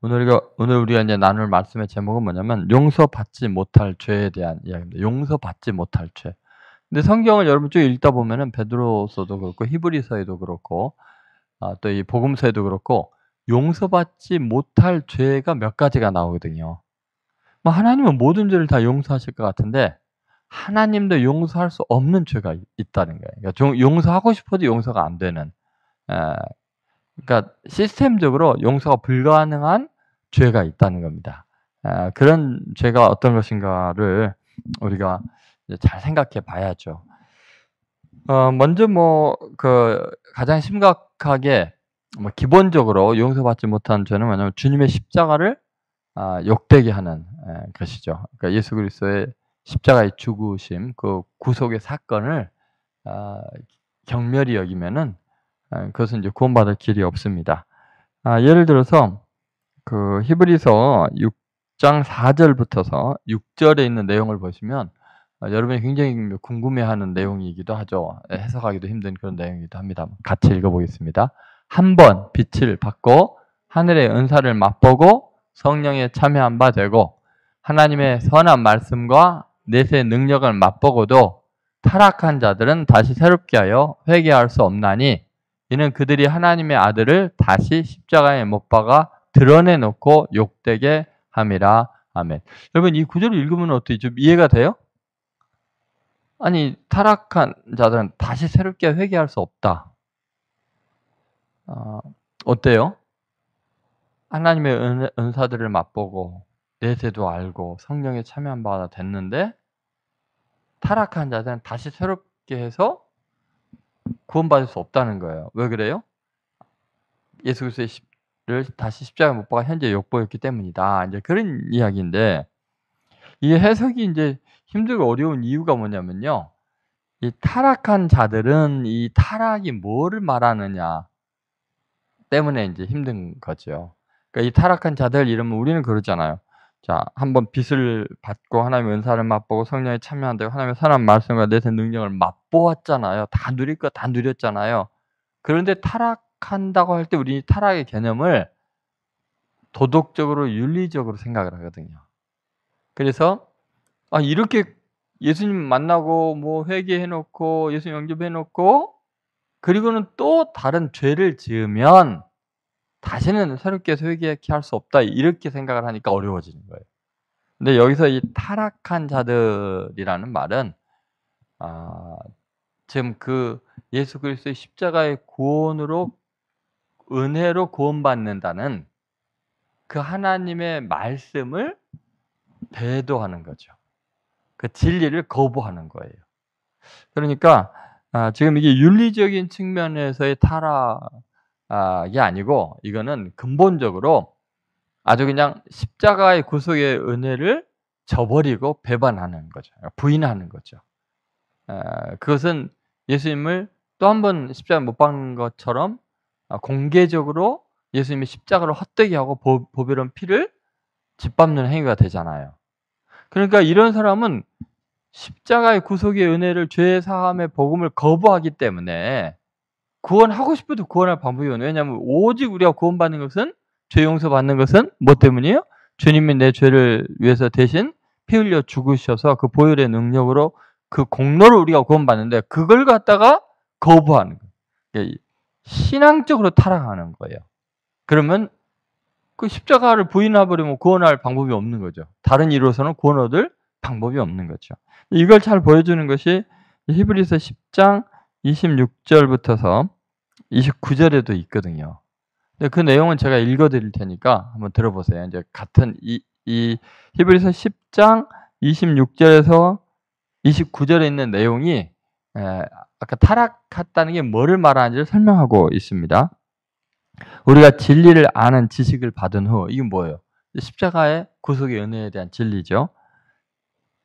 오늘 우리가 이제 나눌 말씀의 제목은 뭐냐면 용서받지 못할 죄에 대한 이야기입니다. 용서받지 못할 죄. 근데 성경을 여러분 쭉 읽다 보면은 베드로서도 그렇고 히브리서에도 그렇고 또 이 복음서에도 그렇고 용서받지 못할 죄가 몇 가지가 나오거든요. 뭐 하나님은 모든 죄를 다 용서하실 것 같은데 하나님도 용서할 수 없는 죄가 있다는 거예요. 그러니까 용서하고 싶어도 용서가 안 되는. 그러니까 시스템적으로 용서가 불가능한 죄가 있다는 겁니다. 그런 죄가 어떤 것인가를 우리가 이제 잘 생각해 봐야죠. 먼저 가장 심각하게 기본적으로 용서받지 못한 죄는 뭐냐면 주님의 십자가를 욕되게 하는 것이죠. 그러니까 예수 그리스도의 십자가의 죽으심, 그 구속의 사건을 경멸히 여기면은 그것은 이제 구원받을 길이 없습니다. 예를 들어서 그 히브리서 6장 4절부터서 6절에 있는 내용을 보시면 여러분이 굉장히 궁금해하는 내용이기도 하죠. 해석하기도 힘든 그런 내용이기도 합니다. 같이 읽어보겠습니다. 한 번 빛을 받고 하늘의 은사를 맛보고 성령에 참여한 바 되고 하나님의 선한 말씀과 내세의 능력을 맛보고도 타락한 자들은 다시 새롭게 하여 회개할 수 없나니 이는 그들이 하나님의 아들을 다시 십자가에 못 박아 드러내놓고 욕되게 함이라. 아멘. 여러분 이 구절을 읽으면 어떻게 좀 이해가 돼요? 아니 타락한 자들은 다시 새롭게 회개할 수 없다. 어때요? 하나님의 은사들을 맛보고 내세도 알고 성령에 참여한 바가 됐는데 타락한 자들은 다시 새롭게 해서 구원받을 수 없다는 거예요. 왜 그래요? 예수 그리스도를 다시 십자가에 못 박아 현재 욕보였기 때문이다. 이제 그런 이야기인데 이 해석이 이제 힘들고 어려운 이유가 뭐냐면요. 이 타락한 자들은 이 타락이 뭐를 말하느냐 때문에 이제 힘든 거죠. 그러니까 이 타락한 자들 이러면 우리는 그러잖아요. 자, 한번 빛을 받고 하나님의 은사를 맛보고 성령에 참여한다고 하나님의 선한 말씀과 내세 능력을 맛보았잖아요. 다 누릴 거 다 누렸잖아요. 그런데 타락한다고 할 때 우리 타락의 개념을 도덕적으로 윤리적으로 생각을 하거든요. 그래서 이렇게 예수님 만나고 뭐 회개해 놓고 예수님 영접해 놓고 그리고는 또 다른 죄를 지으면 다시는 새롭게 해서 회개케 할 수 없다 이렇게 생각을 하니까 어려워지는 거예요. 근데 여기서 이 타락한 자들이라는 말은 지금 그 예수 그리스도의 십자가의 구원으로 은혜로 구원받는다는 그 하나님의 말씀을 배도하는 거죠. 그 진리를 거부하는 거예요. 그러니까 지금 이게 윤리적인 측면에서의 타락이 아니고 이거는 근본적으로 아주 그냥 십자가의 구속의 은혜를 저버리고 배반하는 거죠. 부인하는 거죠. 그것은 예수님을 또 한 번 십자가에 못 박는 것처럼 공개적으로 예수님의 십자가를 헛되게 하고 보배로운 피를 짓밟는 행위가 되잖아요. 그러니까 이런 사람은 십자가의 구속의 은혜를 죄 사함의 복음을 거부하기 때문에 구원하고 싶어도 구원할 방법이 없는. 왜냐하면 오직 우리가 구원받는 것은 죄 용서받는 것은 뭐 때문이에요? 주님이 내 죄를 위해서 대신 피 흘려 죽으셔서 그 보혈의 능력으로 그 공로를 우리가 구원받는데 그걸 갖다가 거부하는 거예요. 신앙적으로 타락하는 거예요. 그러면 그 십자가를 부인해버리면 구원할 방법이 없는 거죠. 다른 이로서는 구원 얻을 방법이 없는 거죠. 이걸 잘 보여주는 것이 히브리서 10장 26절부터서 29절에도 있거든요. 근데 그 내용은 제가 읽어드릴 테니까 한번 들어보세요. 이제 같은 이 히브리서 10장 26절에서 29절에 있는 내용이 아까 타락했다는 게 뭐를 말하는지를 설명하고 있습니다. 우리가 진리를 아는 지식을 받은 후, 이게 뭐예요? 십자가의 구속의 은혜에 대한 진리죠.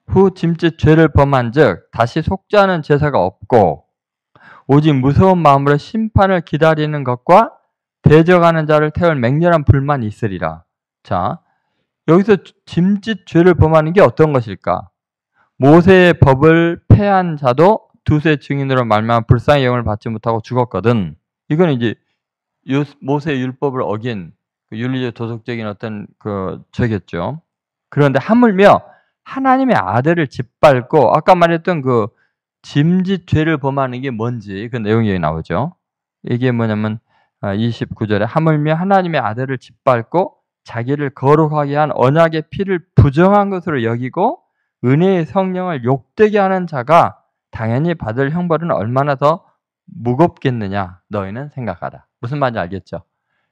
후 짐짓 죄를 범한 즉 다시 속지 않은 제사가 없고 오직 무서운 마음으로 심판을 기다리는 것과 대적하는 자를 태울 맹렬한 불만이 있으리라. 자, 여기서 짐짓 죄를 범하는 게 어떤 것일까? 모세의 법을 폐한 자도 두세 증인으로 말미암아 불쌍히 영을 받지 못하고 죽었거든. 이건 이제 모세의 율법을 어긴 윤리적 도덕적인 어떤 그 죄겠죠. 그런데 하물며 하나님의 아들을 짓밟고 아까 말했던 그 짐짓 죄를 범하는 게 뭔지 그 내용이 여기 나오죠. 이게 뭐냐면 29절에 하물며 하나님의 아들을 짓밟고 자기를 거룩하게 한 언약의 피를 부정한 것으로 여기고 은혜의 성령을 욕되게 하는 자가 당연히 받을 형벌은 얼마나 더 무겁겠느냐 너희는 생각하라. 무슨 말인지 알겠죠?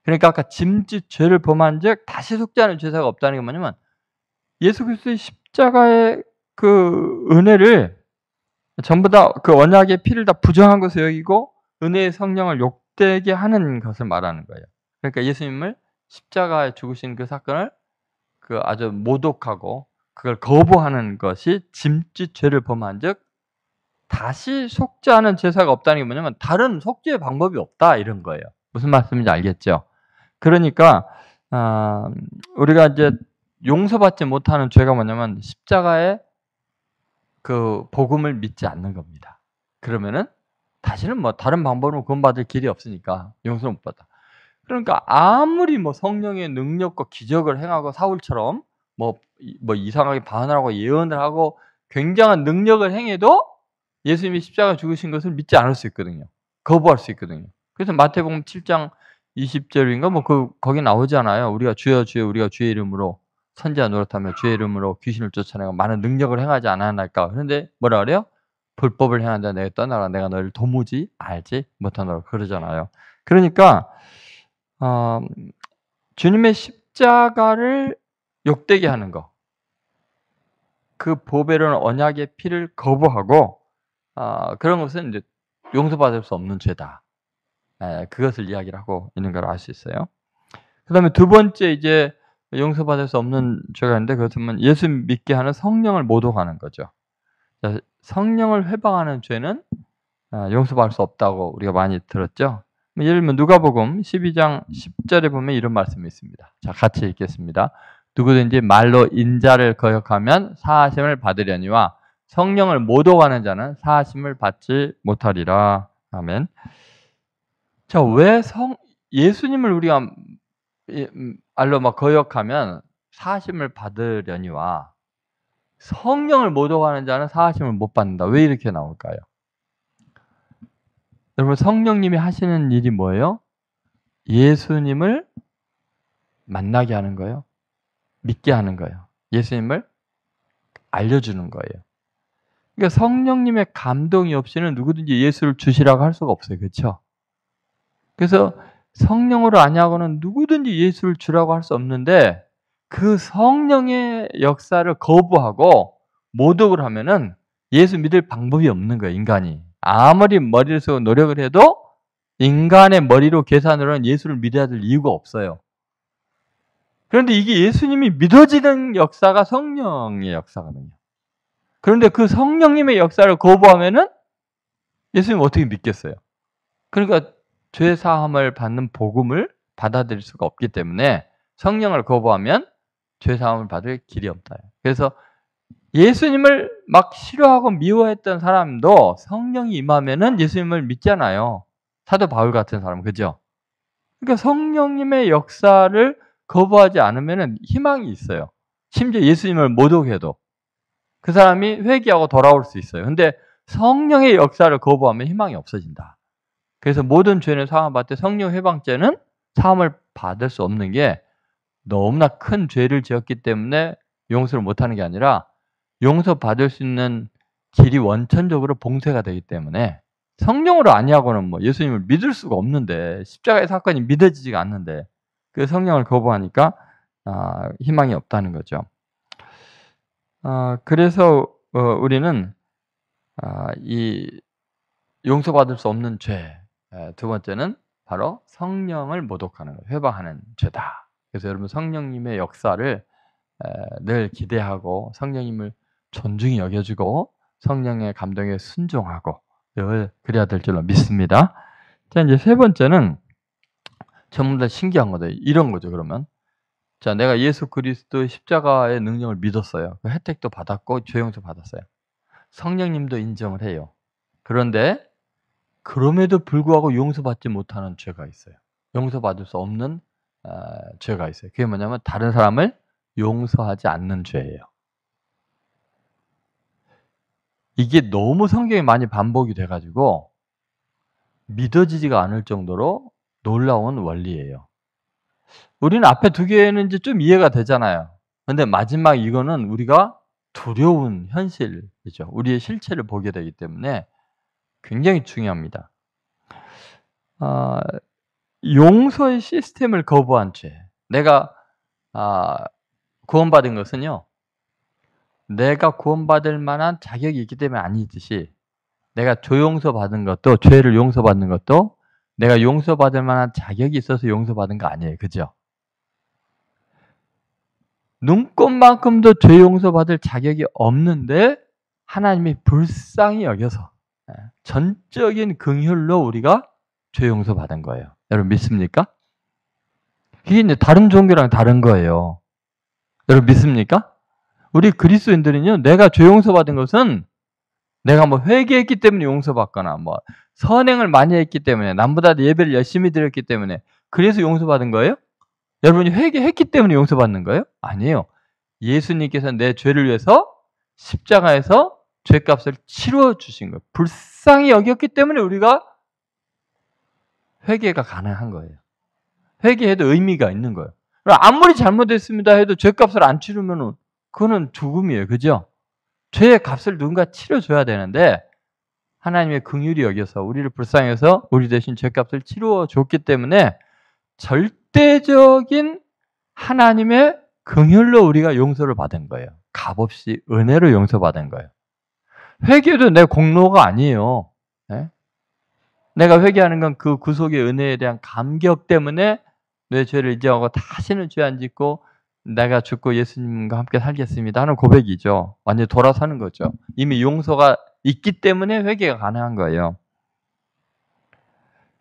그러니까 아까 짐짓 죄를 범한즉 다시 속죄하는 죄사가 없다는 게 뭐냐면 예수 그리스도의 십자가의 그 은혜를 전부 다 그 언약의 피를 다 부정한 것을 여기고 은혜의 성령을 욕되게 하는 것을 말하는 거예요. 그러니까 예수님을 십자가에 죽으신 그 사건을 그 아주 모독하고 그걸 거부하는 것이 짐짓 죄를 범한즉 다시 속죄하는 제사가 없다는 게 뭐냐면 다른 속죄의 방법이 없다 이런 거예요. 무슨 말씀인지 알겠죠? 그러니까 우리가 이제 용서받지 못하는 죄가 뭐냐면 십자가의 그 복음을 믿지 않는 겁니다. 그러면은 다시는 뭐 다른 방법으로 구원받을 길이 없으니까 용서를 못 받아. 그러니까 아무리 뭐 성령의 능력과 기적을 행하고 사울처럼 뭐 이상하게 반언하고 예언을 하고 굉장한 능력을 행해도 예수님이 십자가 죽으신 것을 믿지 않을 수 있거든요. 거부할 수 있거든요. 그래서 마태복음 7장 20절인가 뭐 거기 나오잖아요. 우리가 주여 주여 우리가 주의 이름으로 선지자 노릇하며 주의 이름으로 귀신을 쫓아내고 많은 능력을 행하지 않았나이까. 그런데 뭐라 그래요? 불법을 행한 자 내가 떠나라. 내가 너를 도무지 알지 못하노라 그러잖아요. 그러니까 주님의 십자가를 욕되게 하는 거. 그 보배로운 언약의 피를 거부하고 그런 것은 이제 용서받을 수 없는 죄다. 그것을 이야기를 하고 있는 걸 알 수 있어요. 그다음에 두 번째 이제 용서받을 수 없는 죄가 있는데 그것은 예수 믿게 하는 성령을 모독하는 거죠. 성령을 회방하는 죄는 용서받을 수 없다고 우리가 많이 들었죠. 예를 들면 누가복음 12장 10절에 보면 이런 말씀이 있습니다. 자, 같이 읽겠습니다. 누구든지 말로 인자를 거역하면 사하심을 받으려니와 성령을 모독하는 자는 사하심을 받지 못하리라. 아멘. 자, 왜 예수님을 우리가 말로 막 거역하면 사하심을 받으려니와 성령을 모독하는 자는 사하심을 못 받는다. 왜 이렇게 나올까요? 여러분 성령님이 하시는 일이 뭐예요? 예수님을 만나게 하는 거예요. 믿게 하는 거예요. 예수님을 알려주는 거예요. 그러니까 성령님의 감동이 없이는 누구든지 예수를 주시라고 할 수가 없어요. 그렇죠? 그래서 성령으로 아니하고는 누구든지 예수를 주라고 할 수 없는데 그 성령의 역사를 거부하고 모독을 하면은 예수 믿을 방법이 없는 거예요. 인간이. 아무리 머리를 쓰고 노력을 해도 인간의 머리로 계산으로는 예수를 믿어야 될 이유가 없어요. 그런데 이게 예수님이 믿어지는 역사가 성령의 역사거든요. 그런데 그 성령님의 역사를 거부하면은 예수님 어떻게 믿겠어요? 그러니까 죄 사함을 받는 복음을 받아들일 수가 없기 때문에 성령을 거부하면 죄 사함을 받을 길이 없다. 그래서 예수님을 막 싫어하고 미워했던 사람도 성령이 임하면은 예수님을 믿잖아요. 사도 바울 같은 사람, 그죠? 그러니까 성령님의 역사를 거부하지 않으면은 희망이 있어요. 심지어 예수님을 모독해도 그 사람이 회개하고 돌아올 수 있어요. 근데 성령의 역사를 거부하면 희망이 없어진다. 그래서 모든 죄는 사함 받되 성령 회방죄는 사함을 받을 수 없는 게 너무나 큰 죄를 지었기 때문에 용서를 못하는 게 아니라 용서받을 수 있는 길이 원천적으로 봉쇄가 되기 때문에 성령으로 아니하고는 뭐 예수님을 믿을 수가 없는데 십자가의 사건이 믿어지지가 않는데 그 성령을 거부하니까 희망이 없다는 거죠. 그래서 우리는 이 용서받을 수 없는 죄 두 번째는 바로 성령을 모독하는 것, 회방하는 죄다. 그래서 여러분 성령님의 역사를 늘 기대하고 성령님을 존중히 여겨주고 성령의 감동에 순종하고 늘 그래야 될 줄로 믿습니다. 자, 이제 세 번째는 전부 다 신기한 거다. 이런 거죠. 그러면 자, 내가 예수 그리스도의 십자가의 능력을 믿었어요. 그 혜택도 받았고 죄 용서 받았어요. 성령님도 인정을 해요. 그런데 그럼에도 불구하고 용서받지 못하는 죄가 있어요. 용서받을 수 없는 죄가 있어요. 그게 뭐냐면 다른 사람을 용서하지 않는 죄예요. 이게 너무 성경에 많이 반복이 돼 가지고 믿어지지가 않을 정도로 놀라운 원리예요. 우리는 앞에 두 개는 이제 좀 이해가 되잖아요. 근데 마지막 이거는 우리가 두려운 현실이죠. 우리의 실체를 보게 되기 때문에 굉장히 중요합니다. 용서의 시스템을 거부한 죄. 내가 구원받은 것은요, 내가 구원받을 만한 자격이 있기 때문에 아니듯이 내가 조용서 받은 것도, 죄를 용서받는 것도 내가 용서받을 만한 자격이 있어서 용서받은 거 아니에요. 그죠? 눈꽃만큼도 죄 용서받을 자격이 없는데 하나님이 불쌍히 여겨서 전적인 긍휼로 우리가 죄 용서받은 거예요. 여러분 믿습니까? 이게 이제 다른 종교랑 다른 거예요. 여러분 믿습니까? 우리 그리스도인들은요, 내가 죄 용서받은 것은 내가 뭐 회개했기 때문에 용서받거나 뭐 선행을 많이 했기 때문에 남보다 예배를 열심히 드렸기 때문에 그래서 용서받은 거예요? 여러분이 회개했기 때문에 용서받는 거예요? 아니에요. 예수님께서 내 죄를 위해서 십자가에서 죄값을 치루어 주신 거예요. 불쌍히 여겼기 때문에 우리가 회개가 가능한 거예요. 회개해도 의미가 있는 거예요. 아무리 잘못했습니다 해도 죄값을 안 치르면 그거는 죽음이에요. 그죠? 죄의 값을 누군가 치러줘야 되는데 하나님의 긍휼이 여겨서 우리를 불쌍해서 우리 대신 죄값을 치루어 줬기 때문에 절대적인 하나님의 긍휼로 우리가 용서를 받은 거예요. 값없이 은혜로 용서받은 거예요. 회개도 내 공로가 아니에요. 네? 내가 회개하는 건 그 구속의 은혜에 대한 감격 때문에 내 죄를 인정하고 다시는 죄 안 짓고 내가 죽고 예수님과 함께 살겠습니다 하는 고백이죠. 완전히 돌아서는 거죠. 이미 용서가 있기 때문에 회개가 가능한 거예요.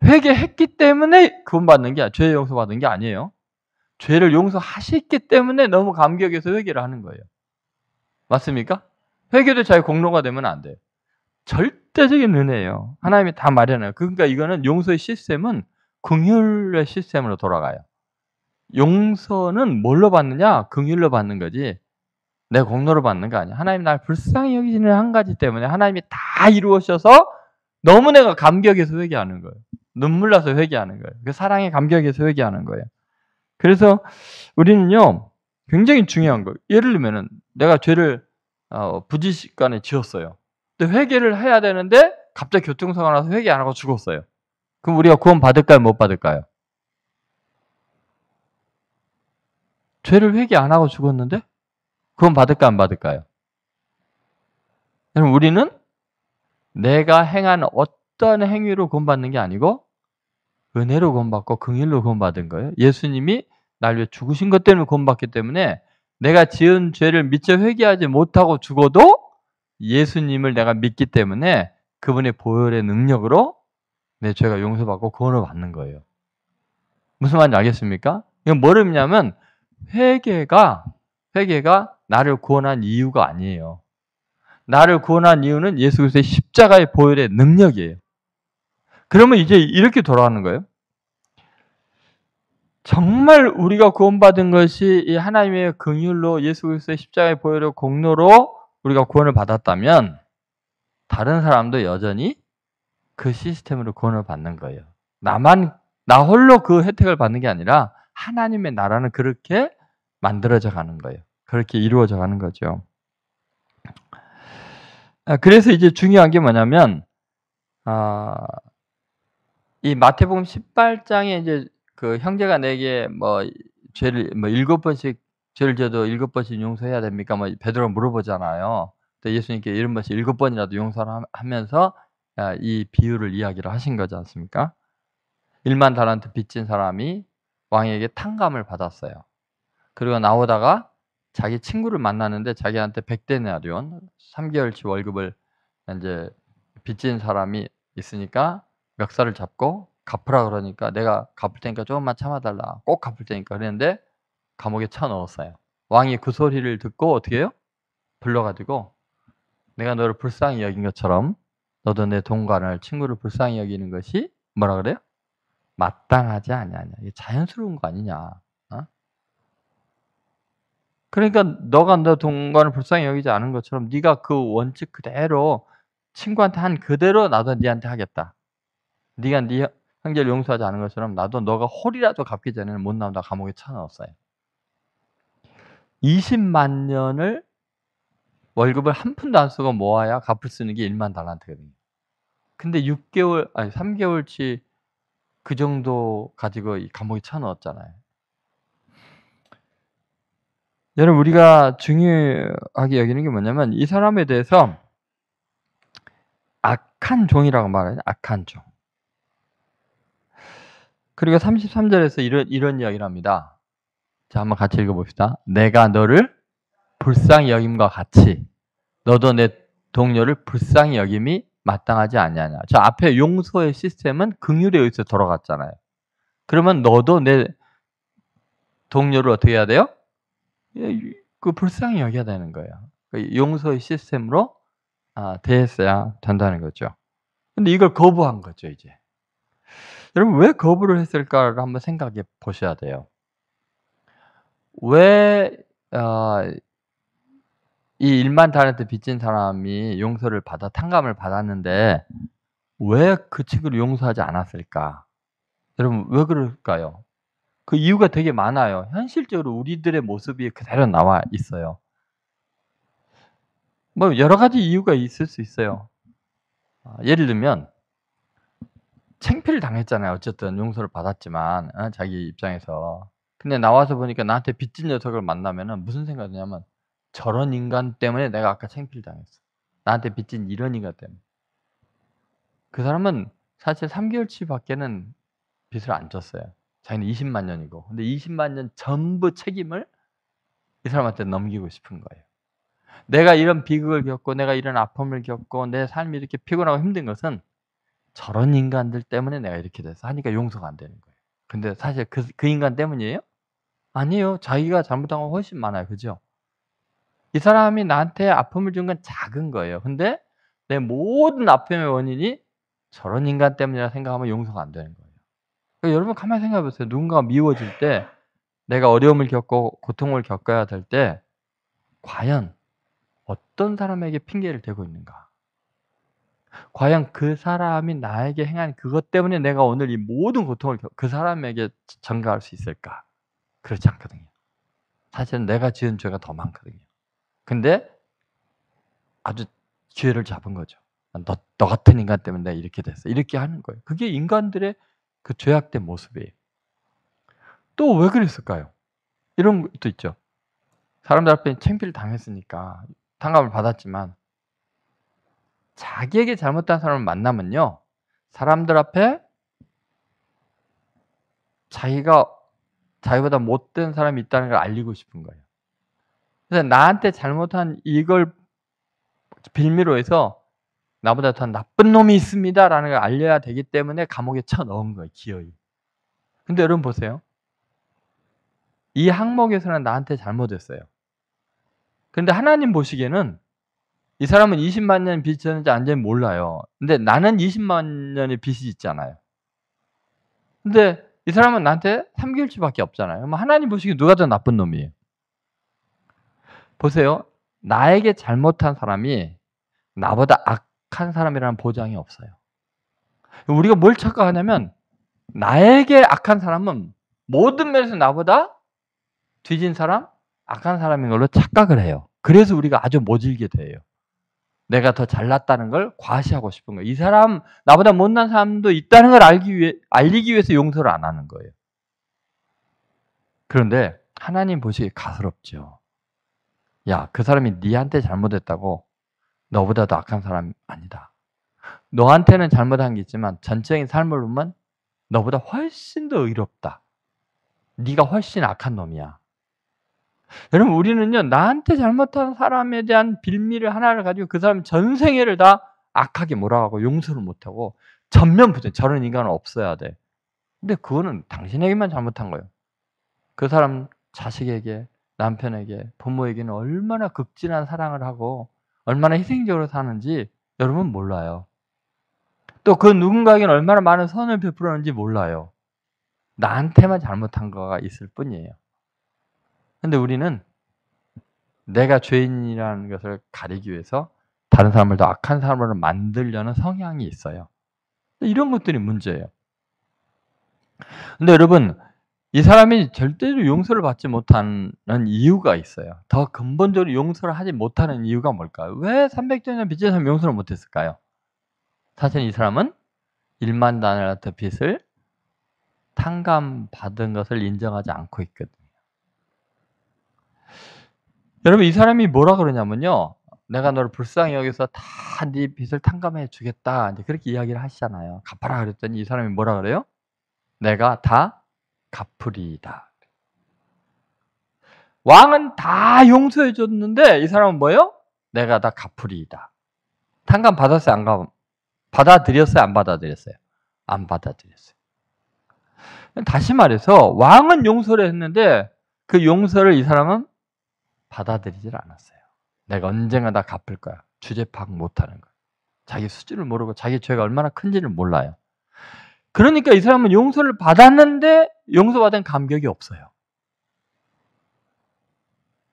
회개했기 때문에 구원받는 게 죄 용서받은 게 아니에요. 죄를 용서하셨기 때문에 너무 감격해서 회개를 하는 거예요. 맞습니까? 회개도 자기 공로가 되면 안 돼요. 절대적인 은혜예요. 하나님이 다 마련해요. 그러니까 이거는 용서의 시스템은 긍휼의 시스템으로 돌아가요. 용서는 뭘로 받느냐? 긍휼로 받는 거지 내 공로로 받는 거 아니야. 하나님이 날 불쌍히 여기시는 한 가지 때문에 하나님이 다 이루어셔서 너무 내가 감격해서 회개하는 거예요. 눈물 나서 회개하는 거예요. 그 사랑에 감격해서 회개하는 거예요. 그래서 우리는요, 굉장히 중요한 거예요. 예를 들면은 내가 죄를 부지식간에 지었어요. 근데 회개를 해야 되는데 갑자기 교통사고가 나서 회개 안 하고 죽었어요. 그럼 우리가 구원 받을까요? 못 받을까요? 죄를 회개 안 하고 죽었는데 구원 받을까 안 받을까요? 여러분 우리는 내가 행한 어떤 행위로 구원받는 게 아니고 은혜로 구원받고 긍휼로 구원받은 거예요. 예수님이 날 위해 죽으신 것 때문에 구원받기 때문에 내가 지은 죄를 미처 회개하지 못하고 죽어도 예수님을 내가 믿기 때문에 그분의 보혈의 능력으로 내 죄가 용서받고 구원을 받는 거예요. 무슨 말인지 알겠습니까? 이건 뭘 의미냐면 회개가 나를 구원한 이유가 아니에요. 나를 구원한 이유는 예수 그리스도의 십자가의 보혈의 능력이에요. 그러면 이제 이렇게 돌아가는 거예요. 정말 우리가 구원받은 것이 이 하나님의 긍휼로 예수 그리스도의 십자가의 보혈의 공로로 우리가 구원을 받았다면 다른 사람도 여전히 그 시스템으로 구원을 받는 거예요. 나 홀로 그 혜택을 받는 게 아니라 하나님의 나라는 그렇게 만들어져 가는 거예요. 그렇게 이루어져 가는 거죠. 그래서 이제 중요한 게 뭐냐면 이 마태복음 18장에 이제 그 형제가 내게 뭐 죄를 뭐 7번씩 죄를 져도 7번씩 용서해야 됩니까? 뭐 베드로가 물어보잖아요. 근데 예수님께 7번씩 7번이라도 용서를 하면서 이 비유를 이야기를 하신 거지 않습니까? 1만 달란트 빚진 사람이 왕에게 탕감을 받았어요. 그리고 나오다가 자기 친구를 만나는데 자기한테 100데나리온 3개월치 월급을 이제 빚진 사람이 있으니까 멱살을 잡고 갚으라 그러니까 내가 갚을 테니까 조금만 참아달라. 꼭 갚을 테니까 그랬는데 감옥에 쳐넣었어요. 왕이 그 소리를 듣고 어떻게 해요? 불러가지고 내가 너를 불쌍히 여긴 것처럼 너도 내 동반을 친구를 불쌍히 여기는 것이 뭐라 그래요? 마땅하지 아니하냐. 이게 자연스러운 거 아니냐. 어? 그러니까 너가 너 동거를 불쌍히 여기지 않은 것처럼 네가 그 원칙 그대로 친구한테 한 그대로 나도 네한테 하겠다. 네가 네 형제를 용서하지 않은 것처럼 나도 너가 홀이라도 갚기 전에는 못 나온다 감옥에 쳐넣었어요. 20만 년을 월급을 한 푼도 안 쓰고 모아야 갚을 수 있는 게 1만 달란트거든요. 근데 6개월 아니 3개월치 그 정도 가지고 이 감옥에 쳐넣었잖아요. 여러분 우리가 중요하게 여기는 게 뭐냐면 이 사람에 대해서 악한 종이라고 말해요. 악한 종. 그리고 33절에서 이런 이야기를 합니다. 자, 한번 같이 읽어봅시다. 내가 너를 불쌍히 여김과 같이 너도 내 동료를 불쌍히 여김이 마땅하지 아니하냐. 저 앞에 용서의 시스템은 긍휼에 의해서 돌아갔잖아요. 그러면 너도 내 동료를 어떻게 해야 돼요? 그 불쌍히 여겨야 되는 거예요. 용서의 시스템으로 대했어야 된다는 거죠. 근데 이걸 거부한 거죠, 이제. 여러분 왜 거부를 했을까를 한번 생각해 보셔야 돼요. 왜 이 1만 달란트 빚진 사람이 용서를 받아 탕감을 받았는데 왜 그 친구를 용서하지 않았을까? 여러분 왜 그럴까요? 그 이유가 되게 많아요. 현실적으로 우리들의 모습이 그대로 나와 있어요. 뭐 여러 가지 이유가 있을 수 있어요. 예를 들면 창피를 당했잖아요. 어쨌든 용서를 받았지만 자기 입장에서. 근데 나와서 보니까 나한테 빚진 녀석을 만나면은 무슨 생각이 드냐면 저런 인간 때문에 내가 아까 창피를 당했어. 나한테 빚진 이런 인간 때문에. 그 사람은 사실 3개월치밖에는 빚을 안 졌어요. 자기는 20만 년이고. 근데 20만 년 전부 책임을 이 사람한테 넘기고 싶은 거예요. 내가 이런 비극을 겪고 내가 이런 아픔을 겪고 내 삶이 이렇게 피곤하고 힘든 것은 저런 인간들 때문에 내가 이렇게 돼서 하니까 용서가 안 되는 거예요. 근데 사실 그 인간 때문이에요? 아니에요. 자기가 잘못한 건 훨씬 많아요. 그죠? 이 사람이 나한테 아픔을 준 건 작은 거예요. 근데 내 모든 아픔의 원인이 저런 인간 때문이라 생각하면 용서가 안 되는 거예요. 그러니까 여러분 가만히 생각해 보세요. 누군가가 미워질 때 내가 어려움을 겪고 고통을 겪어야 될 때 과연 어떤 사람에게 핑계를 대고 있는가? 과연 그 사람이 나에게 행한 그것 때문에 내가 오늘 이 모든 고통을 그 사람에게 전가할 수 있을까? 그렇지 않거든요. 사실은 내가 지은 죄가 더 많거든요. 근데 아주 기회를 잡은 거죠. 너 같은 인간 때문에 내가 이렇게 됐어. 이렇게 하는 거예요. 그게 인간들의 그 죄악된 모습이에요. 또 왜 그랬을까요? 이런 것도 있죠. 사람들 앞에 창피를 당했으니까 탕감을 받았지만 자기에게 잘못한 사람을 만나면요. 사람들 앞에 자기보다 못된 사람이 있다는 걸 알리고 싶은 거예요. 그래서 나한테 잘못한 이걸 빌미로 해서 나보다 더 나쁜 놈이 있습니다라는 걸 알려야 되기 때문에 감옥에 쳐넣은 거예요. 기어이. 근데 여러분 보세요. 이 항목에서는 나한테 잘못했어요. 근데 하나님 보시기에는 이 사람은 20만 년 빚이 졌는지 안 졌는지 몰라요. 근데 나는 20만 년의 빚이 있잖아요. 근데 이 사람은 나한테 3개월치밖에 없잖아요. 그럼 하나님 보시기에 누가 더 나쁜 놈이에요? 보세요. 나에게 잘못한 사람이 나보다 악한 사람이라는 보장이 없어요. 우리가 뭘 착각하냐면 나에게 악한 사람은 모든 면에서 나보다 뒤진 사람, 악한 사람인 걸로 착각을 해요. 그래서 우리가 아주 모질게 돼요. 내가 더 잘났다는 걸 과시하고 싶은 거예요. 이 사람, 나보다 못난 사람도 있다는 걸 알리기 위해서 용서를 안 하는 거예요. 그런데 하나님 보시기에 가스럽죠. 야, 그 사람이 네한테 잘못했다고 너보다 더 악한 사람 아니다. 너한테는 잘못한 게 있지만 전체적인 삶을 보면 너보다 훨씬 더 의롭다. 네가 훨씬 악한 놈이야. 여러분 우리는요. 나한테 잘못한 사람에 대한 빌미를 하나를 가지고 그 사람 전생애를 다 악하게 몰아가고 용서를 못하고 전면 부정. 저런 인간은 없어야 돼. 근데 그거는 당신에게만 잘못한 거예요. 그 사람 자식에게, 남편에게, 부모에게는 얼마나 극진한 사랑을 하고 얼마나 희생적으로 사는지 여러분 몰라요. 또 그 누군가에게는 얼마나 많은 선을 베풀었는지 몰라요. 나한테만 잘못한 거가 있을 뿐이에요. 근데 우리는 내가 죄인이라는 것을 가리기 위해서 다른 사람을 더 악한 사람으로 만들려는 성향이 있어요. 이런 것들이 문제예요. 근데 여러분, 이 사람이 절대로 용서를 받지 못하는 이유가 있어요. 더 근본적으로 용서를 하지 못하는 이유가 뭘까요? 왜 300년 빚진 사람이 용서를 못했을까요? 사실 이 사람은 1만 다날라트 빚을 탕감받은 것을 인정하지 않고 있거든요. 여러분, 이 사람이 뭐라 그러냐면요. 내가 너를 불쌍히 여기서 다 네 빚을 탕감해 주겠다. 이제 그렇게 이야기를 하시잖아요. 갚아라 그랬더니 이 사람이 뭐라 그래요? 내가 다 갚으리이다. 왕은 다 용서해 줬는데 이 사람은 뭐예요? 내가 다 갚으리이다. 탕감 받았어요? 안 받아들였어요? 안 받아들였어요? 안 받아들였어요. 다시 말해서 왕은 용서를 했는데 그 용서를 이 사람은 받아들이질 않았어요. 내가 언젠가 다 갚을 거야. 주제 파악 못하는 거야. 자기 수준을 모르고 자기 죄가 얼마나 큰지를 몰라요. 그러니까 이 사람은 용서를 받았는데 용서받은 감격이 없어요.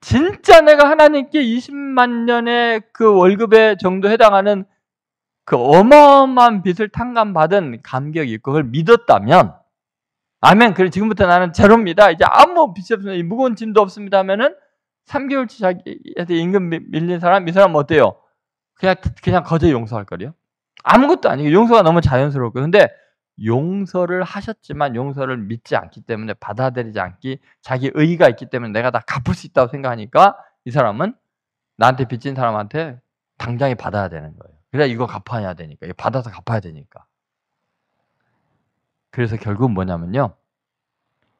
진짜 내가 하나님께 20만 년의 그 월급에 정도 해당하는 그 어마어마한 빚을 탕감받은 감격이 있고 그걸 믿었다면 아멘. 그래 지금부터 나는 제로입니다. 이제 아무 빚이 없습니다. 무거운 짐도 없습니다 하면은 3개월치 자기한테 임금 밀린 사람 이 사람 어때요? 그냥 거저 용서할 거래요. 아무것도 아니고 용서가 너무 자연스럽고 근데 용서를 하셨지만 용서를 믿지 않기 때문에 받아들이지 않기 자기 의의가 있기 때문에 내가 다 갚을 수 있다고 생각하니까 이 사람은 나한테 빚진 사람한테 당장에 받아야 되는 거예요. 그래 이거 갚아야 되니까 받아서 갚아야 되니까. 그래서 결국 뭐냐면요.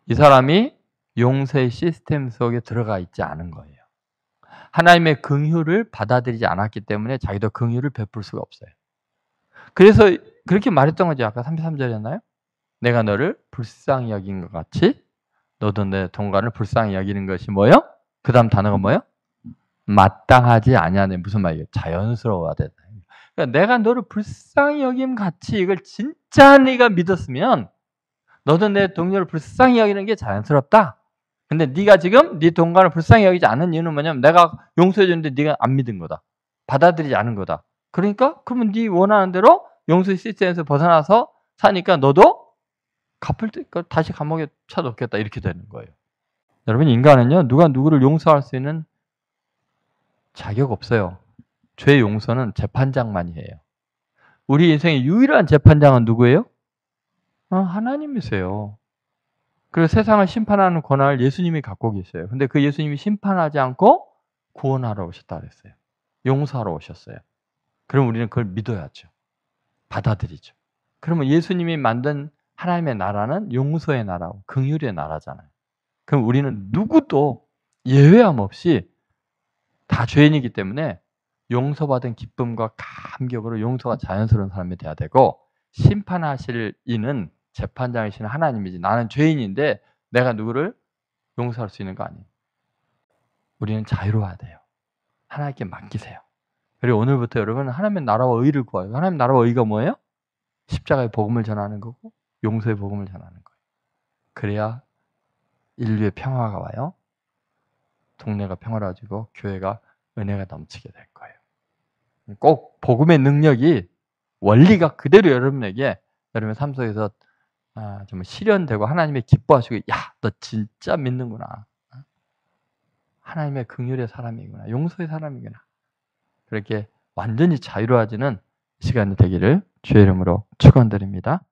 이 사람이 용서의 시스템 속에 들어가 있지 않은 거예요. 하나님의 긍휼을 받아들이지 않았기 때문에 자기도 긍휼을 베풀 수가 없어요. 그래서 그렇게 말했던 거죠. 아까 33절이었나요? 내가 너를 불쌍히 여긴 것 같이 너도 내 동관을 불쌍히 여기는 것이 뭐예요? 그 다음 단어가 뭐예요? 마땅하지 아니하네. 무슨 말이에요? 자연스러워야 된다. 그러니까 내가 너를 불쌍히 여김 같이 이걸 진짜 네가 믿었으면 너도 내 동료를 불쌍히 여기는 게 자연스럽다. 근데 네가 지금 네 동관을 불쌍히 여기지 않은 이유는 뭐냐면 내가 용서해 줬는데 네가 안 믿은 거다. 받아들이지 않은 거다. 그러니까 그러면 네 원하는 대로 용서의 시스템에서 벗어나서 사니까 너도 갚을 때 다시 감옥에 쳐넣겠다 이렇게 되는 거예요. 여러분 인간은요 누가 누구를 용서할 수 있는 자격 없어요. 죄 용서는 재판장만이 해요. 우리 인생의 유일한 재판장은 누구예요? 하나님이세요. 그리고 세상을 심판하는 권한을 예수님이 갖고 계세요. 근데 그 예수님이 심판하지 않고 구원하러 오셨다 그랬어요. 용서하러 오셨어요. 그럼 우리는 그걸 믿어야죠. 받아들이죠. 그러면 예수님이 만든 하나님의 나라는 용서의 나라고 긍휼의 나라잖아요. 그럼 우리는 누구도 예외함 없이 다 죄인이기 때문에 용서받은 기쁨과 감격으로 용서가 자연스러운 사람이 돼야 되고 심판하실 이는 재판장이신 하나님이지 나는 죄인인데 내가 누구를 용서할 수 있는 거 아니에요. 우리는 자유로워야 돼요. 하나님께 맡기세요. 그리고 오늘부터 여러분은 하나님의 나라와 의를 구하요. 하나님의 나라와 의가 뭐예요? 십자가의 복음을 전하는 거고 용서의 복음을 전하는 거예요. 그래야 인류의 평화가 와요. 동네가 평화로워지고 교회가 은혜가 넘치게 될 거예요. 꼭 복음의 능력이 원리가 그대로 여러분에게 여러분의 삶 속에서 정말 실현되고 하나님의 기뻐하시고 야, 너 진짜 믿는구나. 하나님의 긍휼의 사람이구나. 용서의 사람이구나. 그렇게 완전히 자유로워지는 시간이 되기를 주의 이름으로 축원드립니다.